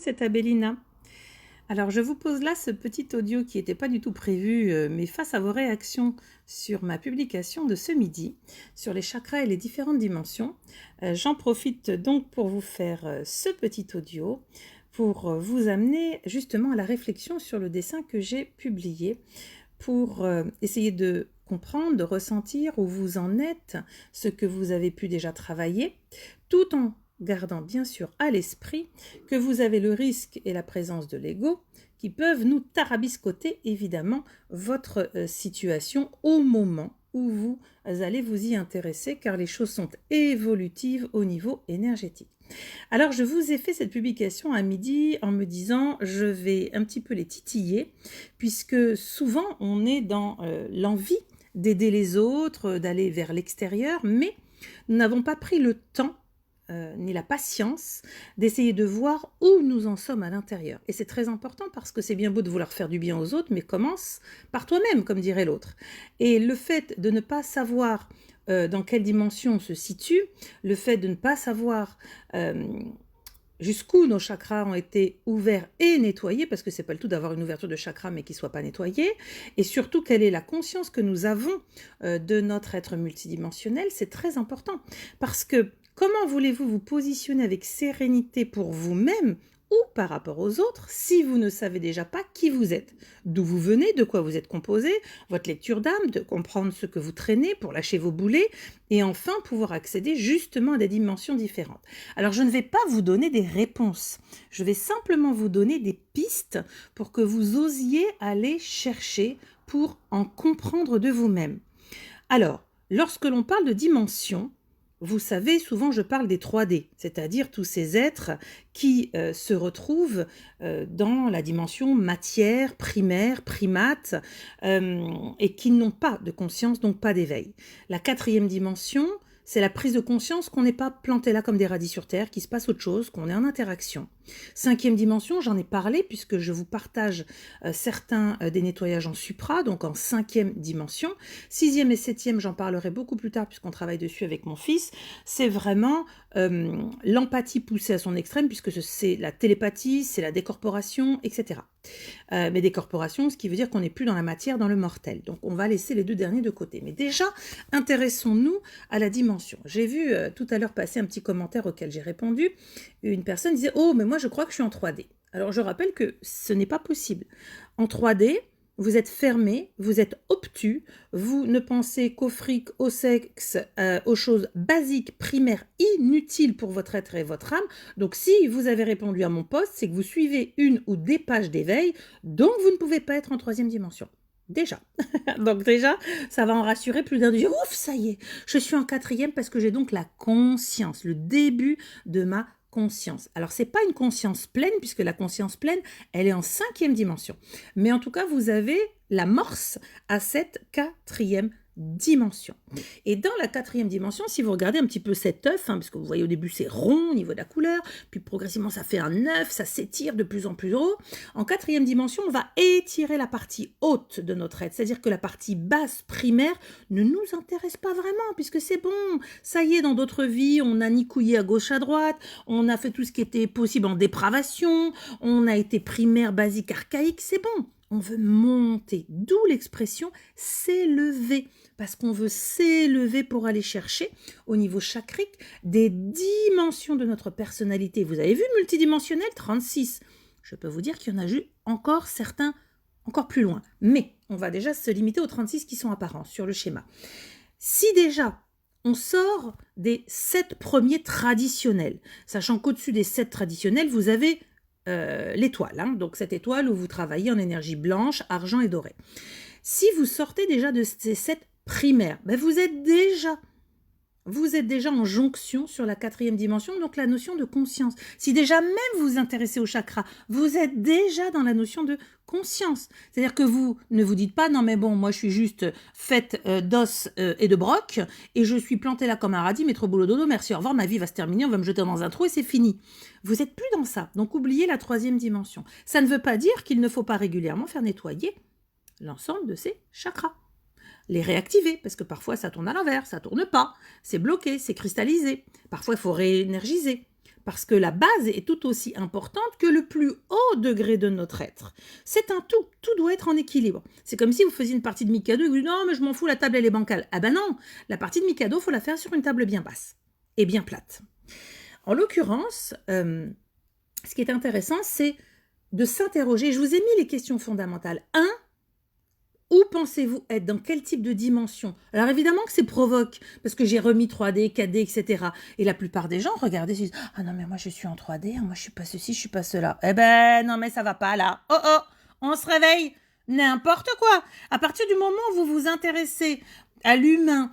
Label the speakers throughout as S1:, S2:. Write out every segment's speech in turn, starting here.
S1: c'est Abélina. Alors, je vous pose là ce petit audio qui n'était pas du tout prévu, mais face à vos réactions sur ma publication de ce midi, sur les chakras et les différentes dimensions, j'en profite donc pour vous faire ce petit audio, pour vous amener justement à la réflexion sur le dessin que j'ai publié, pour essayer de comprendre, de ressentir où vous en êtes, ce que vous avez pu déjà travailler, tout en gardant bien sûr à l'esprit que vous avez le risque et la présence de l'ego qui peuvent nous tarabiscoter évidemment votre situation au moment où vous allez vous y intéresser, car les choses sont évolutives au niveau énergétique. Alors je vous ai fait cette publication à midi en me disant je vais un petit peu les titiller, puisque souvent on est dans l'envie d'aider les autres, d'aller vers l'extérieur, mais nous n'avons pas pris le temps ni la patience d'essayer de voir où nous en sommes à l'intérieur. Et c'est très important parce que c'est bien beau de vouloir faire du bien aux autres, mais commence par toi-même, comme dirait l'autre. Et le fait de ne pas savoir dans quelle dimension on se situe, le fait de ne pas savoir jusqu'où nos chakras ont été ouverts et nettoyés, parce que c'est pas le tout d'avoir une ouverture de chakra mais qui soit pas nettoyée, et surtout quelle est la conscience que nous avons de notre être multidimensionnel, c'est très important, parce que comment voulez-vous vous positionner avec sérénité pour vous-même ou par rapport aux autres si vous ne savez déjà pas qui vous êtes, d'où vous venez, de quoi vous êtes composé, votre lecture d'âme, de comprendre ce que vous traînez pour lâcher vos boulets et enfin pouvoir accéder justement à des dimensions différentes. Alors je ne vais pas vous donner des réponses, je vais simplement vous donner des pistes pour que vous osiez aller chercher pour en comprendre de vous-même. Alors, lorsque l'on parle de dimensions, vous savez, souvent je parle des 3D, c'est-à-dire tous ces êtres qui se retrouvent dans la dimension matière, primaire, primate, et qui n'ont pas de conscience, donc pas d'éveil. La 4e dimension, c'est la prise de conscience qu'on n'est pas planté là comme des radis sur terre, qu'il se passe autre chose, qu'on est en interaction. 5e dimension, j'en ai parlé puisque je vous partage certains des nettoyages en supra, donc en 5e dimension. 6e et 7e, j'en parlerai beaucoup plus tard puisqu'on travaille dessus avec mon fils. C'est vraiment l'empathie poussée à son extrême, puisque c'est la télépathie, c'est la décorporation, etc. Mais décorporation, ce qui veut dire qu'on n'est plus dans la matière, dans le mortel. Donc on va laisser les deux derniers de côté. Mais déjà, intéressons-nous à la dimension. J'ai vu tout à l'heure passer un petit commentaire auquel j'ai répondu. Une personne disait « Oh, mais moi je crois que je suis en 3D ». Alors je rappelle que ce n'est pas possible. En 3D, vous êtes fermé, vous êtes obtus, vous ne pensez qu'au fric, au sexe, aux choses basiques, primaires, inutiles pour votre être et votre âme. Donc si vous avez répondu à mon post, c'est que vous suivez une ou des pages d'éveil, donc vous ne pouvez pas être en 3e dimension. Déjà. Donc déjà, ça va en rassurer plus d'un. Ouf, ça y est, je suis en 4e parce que j'ai donc la conscience, le début de ma conscience. Alors, c'est pas une conscience pleine, puisque la conscience pleine, elle est en 5e dimension. Mais en tout cas, vous avez l'amorce à cette 4e dimension. Et dans la 4e dimension, si vous regardez un petit peu cet œuf, parce que vous voyez au début c'est rond au niveau de la couleur, puis progressivement ça fait un œuf, ça s'étire de plus en plus haut. En 4e dimension, on va étirer la partie haute de notre être, c'est-à-dire que la partie basse primaire ne nous intéresse pas vraiment, puisque c'est bon, ça y est, dans d'autres vies, on a nicouillé à gauche à droite, on a fait tout ce qui était possible en dépravation, on a été primaire, basique, archaïque, c'est bon. On veut monter, d'où l'expression s'élever, parce qu'on veut s'élever pour aller chercher au niveau chakrique des dimensions de notre personnalité. Vous avez vu multidimensionnel 36. Je peux vous dire qu'il y en a eu encore certains encore plus loin, mais on va déjà se limiter aux 36 qui sont apparents sur le schéma. Si déjà on sort des 7 premiers traditionnels, sachant qu'au-dessus des 7 traditionnels, vous avez l'étoile, donc cette étoile où vous travaillez en énergie blanche, argent et doré. Si vous sortez déjà de ces 7 primaires, vous êtes déjà en jonction sur la 4e dimension, donc la notion de conscience. Si déjà même vous vous intéressez au chakra, vous êtes déjà dans la notion de conscience. C'est-à-dire que vous ne vous dites pas « Non mais bon, moi je suis juste faite d'os et de broc et je suis plantée là comme un radis, métro boulot dodo, merci, au revoir, ma vie va se terminer, on va me jeter dans un trou et c'est fini. » Vous n'êtes plus dans ça. Donc oubliez la 3e dimension. Ça ne veut pas dire qu'il ne faut pas régulièrement faire nettoyer l'ensemble de ces chakras. Les réactiver, parce que parfois ça tourne à l'envers, ça tourne pas, c'est bloqué, c'est cristallisé. Parfois il faut réénergiser. parce que la base est tout aussi importante que le plus haut degré de notre être. C'est un tout doit être en équilibre. C'est comme si vous faisiez une partie de Mikado et vous dites non mais je m'en fous, la table elle est bancale. Ah ben non, la partie de Mikado, faut la faire sur une table bien basse et bien plate. En l'occurrence, ce qui est intéressant, c'est de s'interroger. Je vous ai mis les questions fondamentales. 1. Où pensez-vous être? Dans quel type de dimension? Alors évidemment que c'est provoque, parce que j'ai remis 3D, 4D, etc. Et la plupart des gens, regardez, ils disent « Ah non, mais moi je suis en 3D, moi je suis pas ceci, je suis pas cela. » Eh ben non, mais ça va pas là. Oh oh, on se réveille, n'importe quoi. À partir du moment où vous vous intéressez à l'humain,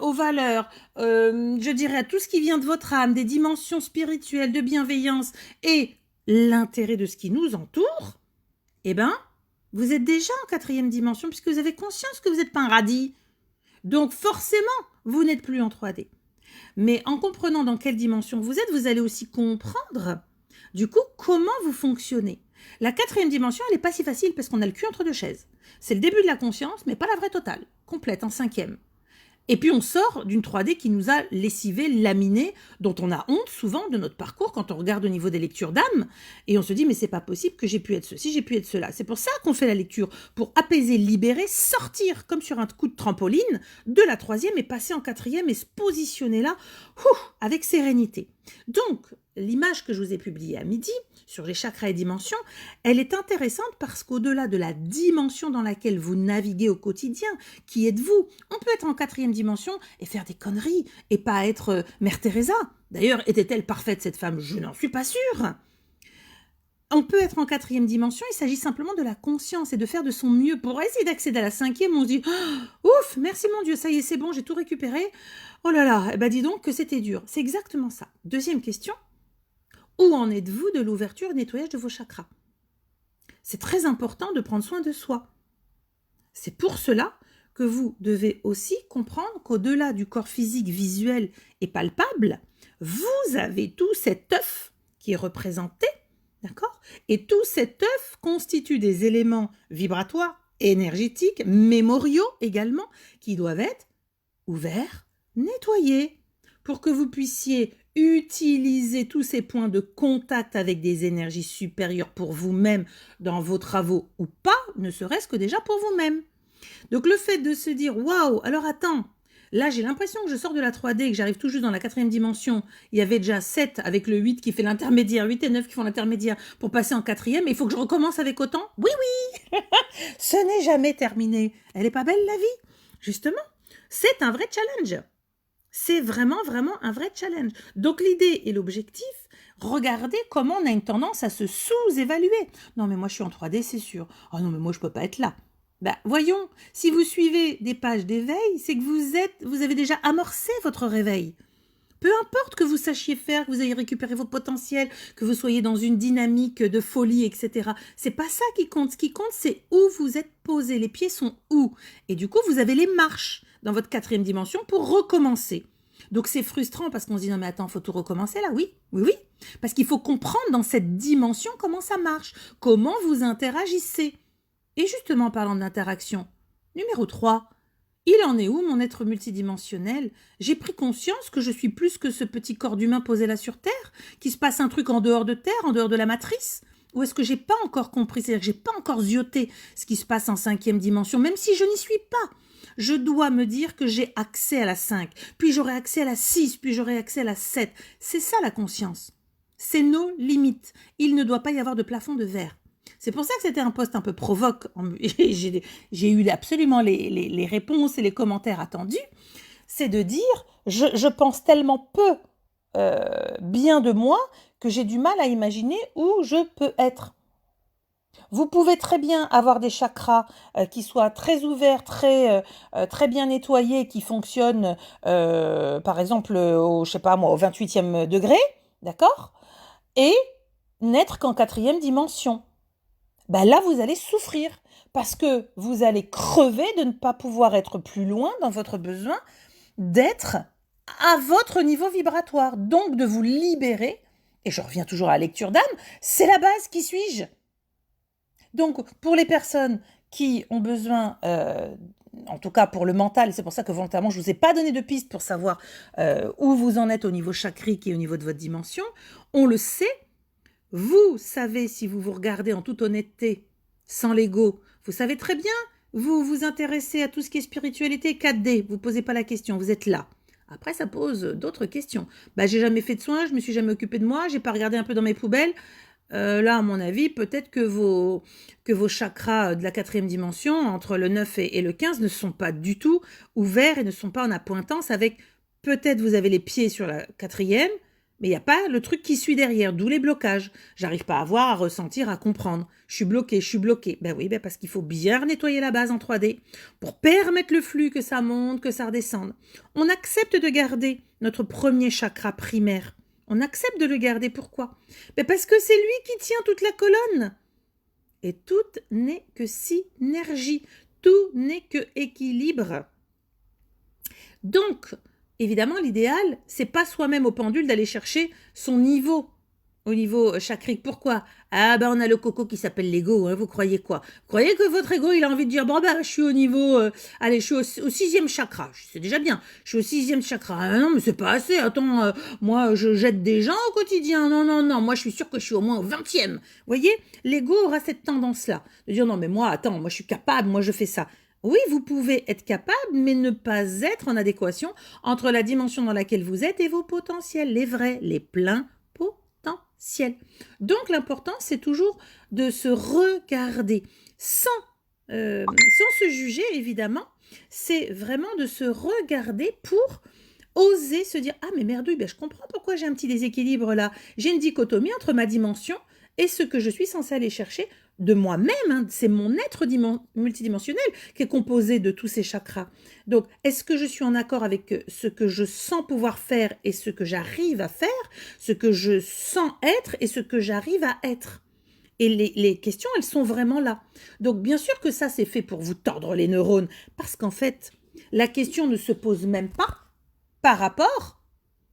S1: aux valeurs, je dirais à tout ce qui vient de votre âme, des dimensions spirituelles, de bienveillance et l'intérêt de ce qui nous entoure, eh ben, vous êtes déjà en 4e dimension puisque vous avez conscience que vous n'êtes pas un radis. Donc forcément, vous n'êtes plus en 3D. Mais en comprenant dans quelle dimension vous êtes, vous allez aussi comprendre, du coup, comment vous fonctionnez. La 4e dimension, elle n'est pas si facile parce qu'on a le cul entre deux chaises. C'est le début de la conscience, mais pas la vraie totale, complète, en 5e. Et puis on sort d'une 3D qui nous a lessivé, laminé, dont on a honte souvent de notre parcours quand on regarde au niveau des lectures d'âme, et on se dit mais c'est pas possible que j'ai pu être ceci, j'ai pu être cela. C'est pour ça qu'on fait la lecture, pour apaiser, libérer, sortir comme sur un coup de trampoline de la 3e et passer en 4e et se positionner là, avec sérénité. Donc l'image que je vous ai publiée à midi sur les chakras et dimensions, elle est intéressante parce qu'au-delà de la dimension dans laquelle vous naviguez au quotidien, qui êtes-vous? On peut être en 4e dimension et faire des conneries et pas être Mère Teresa. D'ailleurs, était-elle parfaite cette femme? Je n'en suis pas sûre. On peut être en 4e dimension, il s'agit simplement de la conscience et de faire de son mieux. Pour essayer d'accéder à la 5e, on se dit « Ouf, merci mon Dieu, ça y est, c'est bon, j'ai tout récupéré. Oh là là, eh ben dis donc que c'était dur. » C'est exactement ça. Deuxième question. Où en êtes-vous de l'ouverture et nettoyage de vos chakras? C'est très important de prendre soin de soi. C'est pour cela que vous devez aussi comprendre qu'au-delà du corps physique, visuel et palpable, vous avez tout cet œuf qui est représenté, d'accord? Et tout cet œuf constitue des éléments vibratoires, énergétiques, mémoriaux également, qui doivent être ouverts, nettoyés, pour que vous puissiez utiliser tous ces points de contact avec des énergies supérieures pour vous-même dans vos travaux ou pas, ne serait-ce que déjà pour vous-même. Donc le fait de se dire « Waouh, alors attends, là j'ai l'impression que je sors de la 3D et que j'arrive tout juste dans la 4e dimension. Il y avait déjà 7 avec le 8 qui fait l'intermédiaire, 8 et 9 qui font l'intermédiaire pour passer en 4e. Il faut que je recommence avec autant. Oui, oui, ce n'est jamais terminé. Elle n'est pas belle la vie? Justement, c'est un vrai challenge. C'est vraiment un vrai challenge. Donc l'idée et l'objectif, regardez comment on a une tendance à se sous-évaluer. Non mais moi je suis en 3D, c'est sûr. Oh non mais moi je peux pas être là. Ben, voyons, si vous suivez des pages d'éveil, c'est que vous avez déjà amorcé votre réveil. Peu importe que vous sachiez faire, que vous ayez récupéré vos potentiels, que vous soyez dans une dynamique de folie, etc. C'est pas ça qui compte. Ce qui compte, c'est où vous êtes posé. Les pieds sont où? Et du coup, vous avez les marches dans votre 4e dimension pour recommencer. Donc c'est frustrant parce qu'on se dit non mais attends, faut tout recommencer là, oui, oui, oui. Parce qu'il faut comprendre dans cette dimension comment ça marche, comment vous interagissez. Et justement, en parlant d'interaction, numéro 3, il en est où mon être multidimensionnel? J'ai pris conscience que je suis plus que ce petit corps d'humain posé là sur Terre, qu'il se passe un truc en dehors de Terre, en dehors de la matrice? Ou est-ce que j'ai pas encore compris, c'est-à-dire que j'ai pas encore zioté ce qui se passe en 5e dimension, même si je n'y suis pas? Je dois me dire que j'ai accès à la 5, puis j'aurai accès à la 6, puis j'aurai accès à la 7. C'est ça la conscience. C'est nos limites. Il ne doit pas y avoir de plafond de verre. C'est pour ça que c'était un post un peu provoque. J'ai eu absolument les réponses et les commentaires attendus. C'est de dire, je pense tellement peu bien de moi que j'ai du mal à imaginer où je peux être. Vous pouvez très bien avoir des chakras qui soient très ouverts, très bien nettoyés, qui fonctionnent, par exemple, je sais pas moi, au 28e degré, d'accord? Et n'être qu'en 4e dimension. Ben là, vous allez souffrir parce que vous allez crever de ne pas pouvoir être plus loin dans votre besoin d'être à votre niveau vibratoire. Donc, de vous libérer, et je reviens toujours à la lecture d'âme, c'est la base, qui suis-je? Donc, pour les personnes qui ont besoin en tout cas pour le mental, et c'est pour ça que volontairement je ne vous ai pas donné de piste pour savoir où vous en êtes au niveau chakrique et au niveau de votre dimension, on le sait, vous savez si vous vous regardez en toute honnêteté, sans l'ego, vous savez très bien, vous vous intéressez à tout ce qui est spiritualité 4D, vous ne posez pas la question, vous êtes là. Après, ça pose d'autres questions. Bah, j'ai jamais fait de soins, je me suis jamais occupée de moi, j'ai pas regardé un peu dans mes poubelles. Là, à mon avis, peut-être que vos chakras de la 4e dimension, entre le 9 et le 15, ne sont pas du tout ouverts et ne sont pas en appointance avec, peut-être vous avez les pieds sur la 4e, mais il n'y a pas le truc qui suit derrière, d'où les blocages. J'arrive pas à voir, à ressentir, à comprendre. Je suis bloquée. Ben oui, parce qu'il faut bien nettoyer la base en 3D pour permettre le flux, que ça monte, que ça redescende. On accepte de garder notre premier chakra primaire. On accepte de le garder. Pourquoi? Ben parce que c'est lui qui tient toute la colonne. Et tout n'est que synergie. Tout n'est que équilibre. Donc, évidemment, l'idéal, c'est pas soi-même au pendule d'aller chercher son niveau au niveau chakrique. Pourquoi? Ah ben on a le coco qui s'appelle l'ego, hein, vous croyez quoi? Vous croyez que votre ego, il a envie de dire, bon ben je suis au niveau, allez, je suis au 6e chakra, c'est déjà bien, je suis au 6e chakra. Ah non mais c'est pas assez, attends, moi je jette des gens au quotidien, non, moi je suis sûre que je suis au moins au 20e. Vous voyez, l'ego aura cette tendance-là, de dire non mais moi, attends, moi je suis capable, moi je fais ça. Oui, vous pouvez être capable, mais ne pas être en adéquation entre la dimension dans laquelle vous êtes et vos potentiels, les vrais, les pleins potentiels. Donc l'important, c'est toujours de se regarder sans se juger, évidemment. C'est vraiment de se regarder pour oser se dire « Ah, mais merdouille, ben, je comprends pourquoi j'ai un petit déséquilibre là. J'ai une dichotomie entre ma dimension et ce que je suis censée aller chercher de moi-même, hein. C'est mon être multidimensionnel qui est composé de tous ces chakras. Donc, est-ce que je suis en accord avec ce que je sens pouvoir faire et ce que j'arrive à faire, ce que je sens être et ce que j'arrive à être? Et les questions, elles sont vraiment là. Donc, bien sûr que ça, c'est fait pour vous tordre les neurones, parce qu'en fait, la question ne se pose même pas par rapport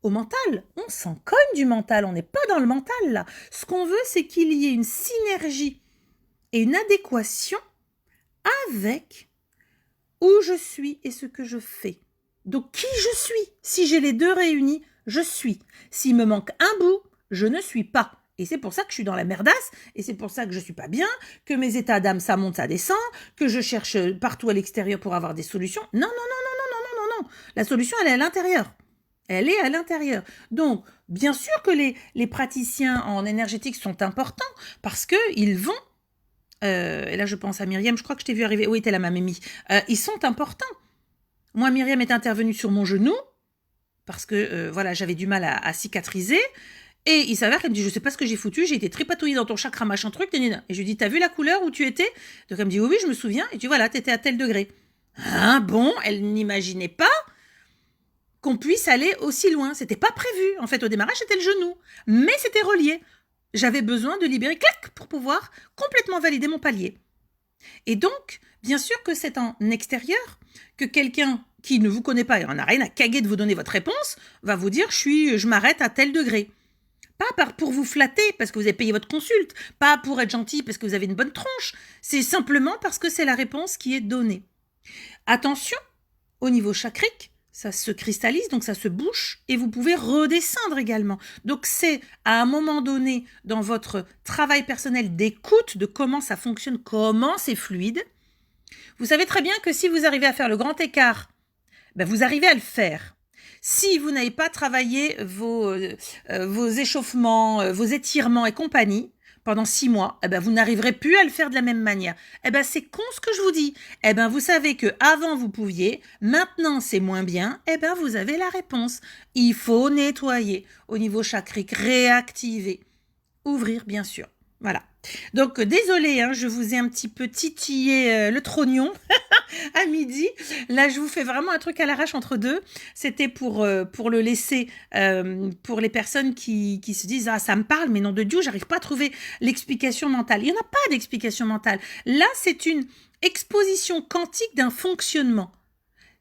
S1: au mental. On s'en cogne du mental, on n'est pas dans le mental, là. Ce qu'on veut, c'est qu'il y ait une synergie et une adéquation avec où je suis et ce que je fais. Donc, qui je suis? Si j'ai les deux réunis, je suis. S'il me manque un bout, je ne suis pas. Et c'est pour ça que je suis dans la merdasse, et c'est pour ça que je suis pas bien, que mes états d'âme, ça monte, ça descend, que je cherche partout à l'extérieur pour avoir des solutions. Non. La solution, elle est à l'intérieur. Elle est à l'intérieur. Donc, bien sûr que les praticiens en énergétique sont importants, parce qu'ils vont et là je pense à Myriam, je crois que je t'ai vu arriver, oui t'es là ma mémie, ils sont importants. Moi Myriam est intervenue sur mon genou, parce que voilà j'avais du mal à cicatriser, et il s'avère qu'elle me dit je sais pas ce que j'ai foutu, j'ai été tripatouillée dans ton chakra machin truc, et je lui dis t'as vu la couleur où tu étais? Donc elle me dit oui je me souviens, et tu vois là t'étais à tel degré. Hein, bon, elle n'imaginait pas qu'on puisse aller aussi loin, c'était pas prévu, en fait au démarrage c'était le genou, mais c'était relié. J'avais besoin de libérer, clac, pour pouvoir complètement valider mon palier. Et donc, bien sûr que c'est en extérieur que quelqu'un qui ne vous connaît pas et en a rien à caguer de vous donner votre réponse va vous dire je m'arrête à tel degré. Pas pour vous flatter parce que vous avez payé votre consulte, pas pour être gentil parce que vous avez une bonne tronche, c'est simplement parce que c'est la réponse qui est donnée. Attention, au niveau chakrique, ça se cristallise, donc ça se bouche, et vous pouvez redescendre également. Donc c'est à un moment donné, dans votre travail personnel d'écoute de comment ça fonctionne, comment c'est fluide, vous savez très bien que si vous arrivez à faire le grand écart, ben vous arrivez à le faire. Si vous n'avez pas travaillé vos échauffements, vos étirements et compagnie, pendant 6 mois, eh ben vous n'arriverez plus à le faire de la même manière. Eh ben c'est con ce que je vous dis. Eh ben vous savez que avant vous pouviez, maintenant c'est moins bien. Eh ben vous avez la réponse. Il faut nettoyer au niveau chakrique, réactiver, ouvrir bien sûr. Voilà. Donc désolée, hein, je vous ai un petit peu titillé le trognon à midi. Là, je vous fais vraiment un truc à l'arrache entre deux. C'était pour le laisser pour les personnes qui se disent « Ah, ça me parle, mais nom de Dieu, j'arrive pas à trouver l'explication mentale. » Il n'y en a pas d'explication mentale. Là, c'est une exposition quantique d'un fonctionnement.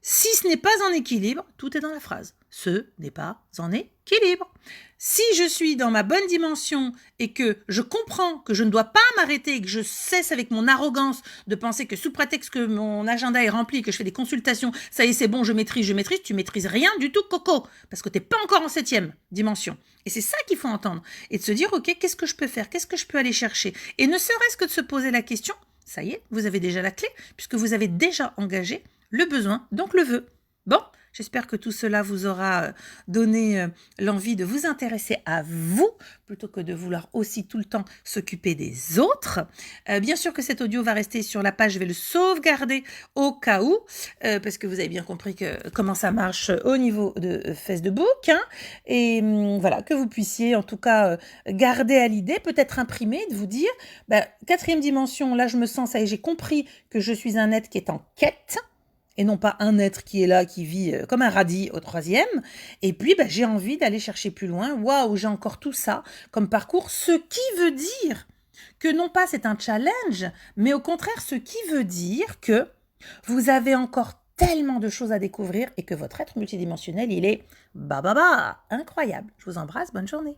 S1: Si ce n'est pas en équilibre, tout est dans la phrase. Ce n'est pas en équilibre. Si je suis dans ma bonne dimension et que je comprends que je ne dois pas m'arrêter et que je cesse avec mon arrogance de penser que sous prétexte que mon agenda est rempli, que je fais des consultations, ça y est, c'est bon, je maîtrise, tu maîtrises rien du tout, Coco, parce que tu n'es pas encore en 7e dimension. Et c'est ça qu'il faut entendre. Et de se dire, ok, qu'est-ce que je peux faire? Qu'est-ce que je peux aller chercher? Et ne serait-ce que de se poser la question, ça y est, vous avez déjà la clé, puisque vous avez déjà engagé le besoin, donc le vœu. Bon, j'espère que tout cela vous aura donné l'envie de vous intéresser à vous, plutôt que de vouloir aussi tout le temps s'occuper des autres. Bien sûr que cet audio va rester sur la page, je vais le sauvegarder au cas où, parce que vous avez bien compris comment ça marche au niveau de Facebook. Hein, et voilà, que vous puissiez en tout cas garder à l'idée, peut-être imprimer, de vous dire, 4e dimension, là je me sens, ça y est, j'ai compris que je suis un être qui est en quête, et non pas un être qui est là, qui vit comme un radis au 3e. Et puis, j'ai envie d'aller chercher plus loin. Waouh, j'ai encore tout ça comme parcours, ce qui veut dire que non pas c'est un challenge, mais au contraire, ce qui veut dire que vous avez encore tellement de choses à découvrir et que votre être multidimensionnel, il est incroyable. Je vous embrasse, bonne journée.